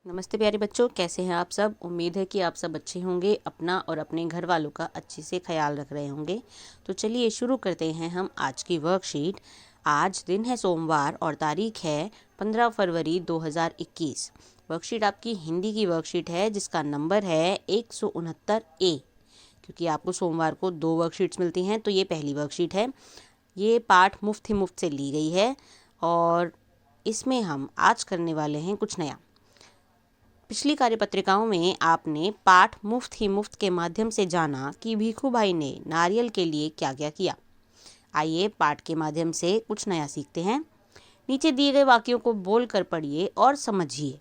नमस्ते प्यारे बच्चों, कैसे हैं आप सब। उम्मीद है कि आप सब अच्छे होंगे, अपना और अपने घर वालों का अच्छे से ख्याल रख रहे होंगे। तो चलिए शुरू करते हैं हम आज की वर्कशीट। आज दिन है सोमवार और तारीख है 15 फरवरी 2021। वर्कशीट आपकी हिंदी की वर्कशीट है जिसका नंबर है 169A। क्योंकि आपको सोमवार को 2 वर्कशीट्स मिलती हैं तो ये पहली वर्कशीट है। ये पाठ मुफ्त ही मुफ्त से ली गई है और इसमें हम आज करने वाले हैं कुछ नया। पिछली कार्यपत्रिकाओं में आपने पाठ मुफ्त ही मुफ्त के माध्यम से जाना कि भीखू भाई ने नारियल के लिए क्या क्या किया। आइए पाठ के माध्यम से कुछ नया सीखते हैं। नीचे दिए गए वाक्यों को बोलकर पढ़िए और समझिए।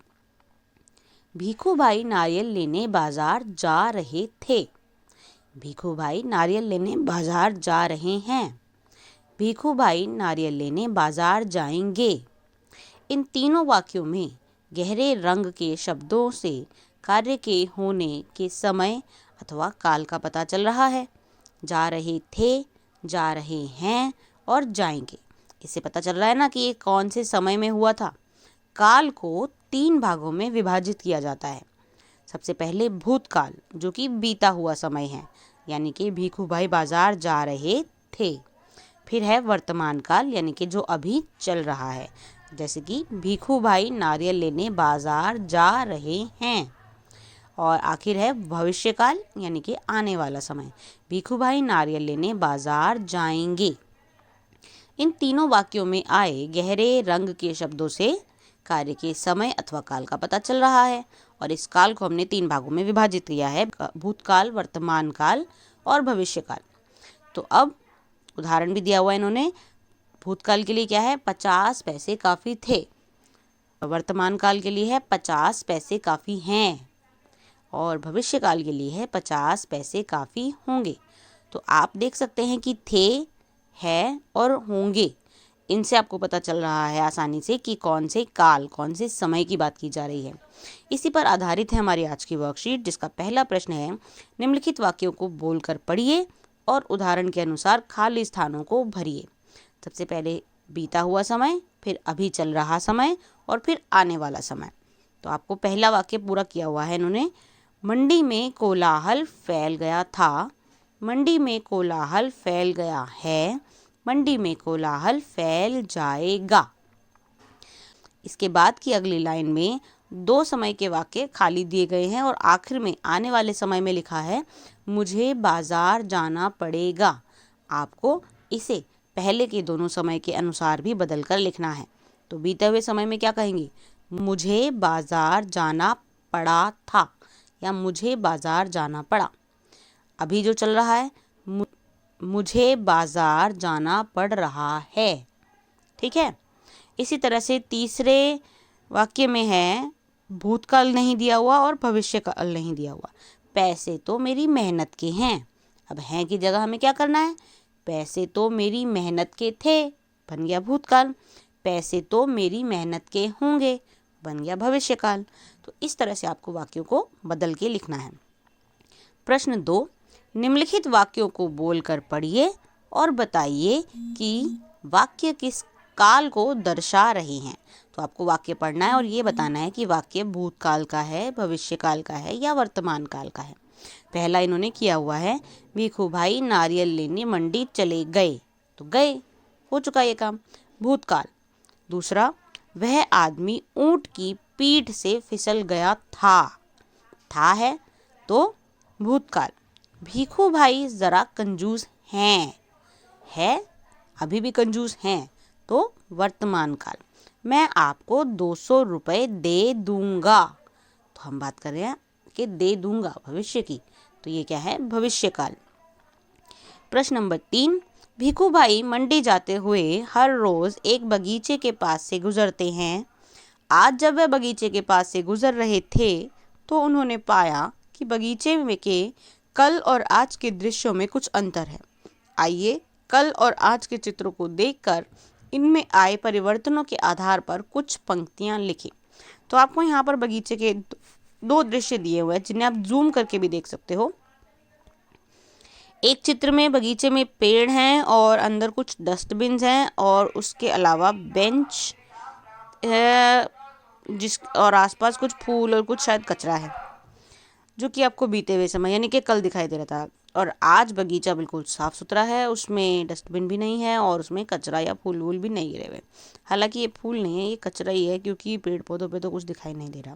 भीखू भाई नारियल लेने बाजार जा रहे थे। भीखू भाई नारियल लेने बाजार जा रहे हैं। भीखू भाई नारियल लेने बाजार जाएंगे। इन तीनों वाक्यों में गहरे रंग के शब्दों से कार्य के होने के समय अथवा काल का पता चल रहा है। जा रहे थे, जा रहे हैं और जाएंगे, इससे पता चल रहा है ना कि ये कौन से समय में हुआ था। काल को 3 भागों में विभाजित किया जाता है। सबसे पहले भूतकाल, जो कि बीता हुआ समय है, यानी कि भीखू भाई बाजार जा रहे थे। फिर है वर्तमान काल, यानी कि जो अभी चल रहा है, जैसे कि भीखू भाई नारियल लेने बाजार जा रहे हैं। और आखिर है भविष्य काल, यानी कि आने वाला समय। भीखू भाई नारियल लेने बाजार जाएंगे। इन तीनों वाक्यों में आए गहरे रंग के शब्दों से कार्य के समय अथवा काल का पता चल रहा है और इस काल को हमने 3 भागों में विभाजित किया है, भूतकाल, वर्तमान काल और भविष्य काल। तो अब उदाहरण भी दिया हुआ है इन्होंने। भूतकाल के लिए क्या है, 50 पैसे काफ़ी थे। वर्तमान काल के लिए है 50 पैसे काफ़ी हैं और भविष्य काल के लिए है 50 पैसे काफ़ी होंगे। तो आप देख सकते हैं कि थे, है और होंगे, इनसे आपको पता चल रहा है आसानी से कि कौन से काल, कौन से समय की बात की जा रही है। इसी पर आधारित है हमारी आज की वर्कशीट, जिसका पहला प्रश्न है, निम्नलिखित वाक्यों को बोलकर पढ़िए और उदाहरण के अनुसार खाली स्थानों को भरिए। सबसे पहले बीता हुआ समय, फिर अभी चल रहा समय और फिर आने वाला समय। तो आपको पहला वाक्य पूरा किया हुआ है इन्होंने। मंडी में कोलाहल फैल गया था। मंडी में कोलाहल फैल गया है। मंडी में कोलाहल फैल जाएगा। इसके बाद की अगली लाइन में 2 समय के वाक्य खाली दिए गए हैं और आखिर में आने वाले समय में लिखा है, मुझे बाजार जाना पड़ेगा। आपको इसे पहले के दोनों समय के अनुसार भी बदलकर लिखना है। तो बीते हुए समय में क्या कहेंगे, मुझे बाजार जाना पड़ा था या मुझे बाजार जाना पड़ा। अभी जो चल रहा है, मुझे बाजार जाना पड़ रहा है। ठीक है। इसी तरह से तीसरे वाक्य में है, भूतकाल नहीं दिया हुआ और भविष्य काल नहीं दिया हुआ। पैसे तो मेरी मेहनत के हैं। अब हैं की जगह हमें क्या करना है, पैसे तो मेरी मेहनत के थे, बन गया भूतकाल। पैसे तो मेरी मेहनत के होंगे, बन गया भविष्यकाल। तो इस तरह से आपको वाक्यों को बदल के लिखना है। प्रश्न 2, निम्नलिखित वाक्यों को बोलकर पढ़िए और बताइए कि वाक्य किस काल को दर्शा रहे हैं। तो आपको वाक्य पढ़ना है और ये बताना है कि वाक्य भूतकाल का है, भविष्यकाल का है या वर्तमान काल का है। पहला इन्होंने किया हुआ है, भीखू भाई नारियल लेने मंडी चले गए। तो गए, हो चुका ये काम, भूतकाल। दूसरा, वह आदमी ऊंट की पीठ से फिसल गया था है तो भूतकाल। भीखू भाई जरा कंजूस हैं, है अभी भी कंजूस हैं तो वर्तमान काल। मैं आपको 200 रुपये दे दूंगा। तो हम बात कर रहे हैं कि दे दूंगा भविष्य की, तो ये क्या है, भविष्य काल। प्रश्न नंबर 3, भीखू भाई मंडी जाते हुए हर रोज एक बगीचे के पास से गुजरते हैं। आज जब वह बगीचे के पास से गुजर रहे थे तो उन्होंने पाया कि बगीचे में के कल और आज के दृश्यों में कुछ अंतर है। आइए कल और आज के चित्रों को देखकर इनमें आए परिवर्तनों के आधार पर कुछ पंक्तियां लिखें। तो आपको यहाँ पर बगीचे के 2 दृश्य दिए हुए हैं जिन्हें आप जूम करके भी देख सकते हो। एक चित्र में बगीचे में पेड़ हैं और अंदर कुछ डस्टबिन्स हैं और उसके अलावा बेंच और आसपास कुछ फूल और कुछ शायद कचरा है, जो कि आपको बीते हुए समय यानी कि कल दिखाई दे रहा था। और आज बगीचा बिल्कुल साफ सुथरा है, उसमें डस्टबिन भी नहीं है और उसमें कचरा या फूल वूल भी नहीं गिरे हुए। हालांकि ये फूल नहीं है, ये कचरा ही है, क्योंकि पेड़ पौधों पे तो कुछ दिखाई नहीं दे रहा।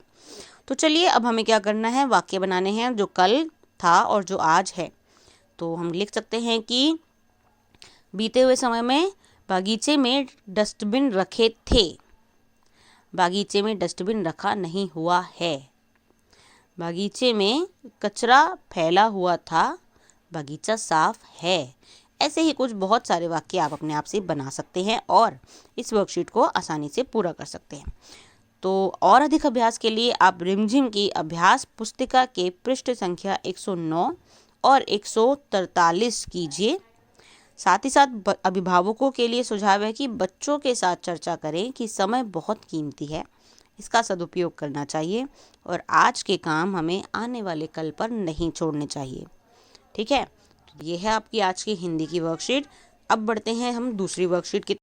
तो चलिए अब हमें क्या करना है, वाक्य बनाने हैं जो कल था और जो आज है। तो हम लिख सकते हैं कि बीते हुए समय में बागीचे में डस्टबिन रखे थे। बागीचे में डस्टबिन रखा नहीं हुआ है। बागीचे में कचरा फैला हुआ था। बागीचा साफ है। ऐसे ही कुछ बहुत सारे वाक्य आप अपने आप से बना सकते हैं और इस वर्कशीट को आसानी से पूरा कर सकते हैं। तो और अधिक अभ्यास के लिए आप रिमझिम की अभ्यास पुस्तिका के पृष्ठ संख्या 109 और 143 कीजिए। साथ ही साथ अभिभावकों के लिए सुझाव है कि बच्चों के साथ चर्चा करें कि समय बहुत कीमती है, इसका सदुपयोग करना चाहिए और आज के काम हमें आने वाले कल पर नहीं छोड़ने चाहिए। ठीक है, तो ये है आपकी आज की हिंदी की वर्कशीट। अब बढ़ते हैं हम दूसरी वर्कशीट की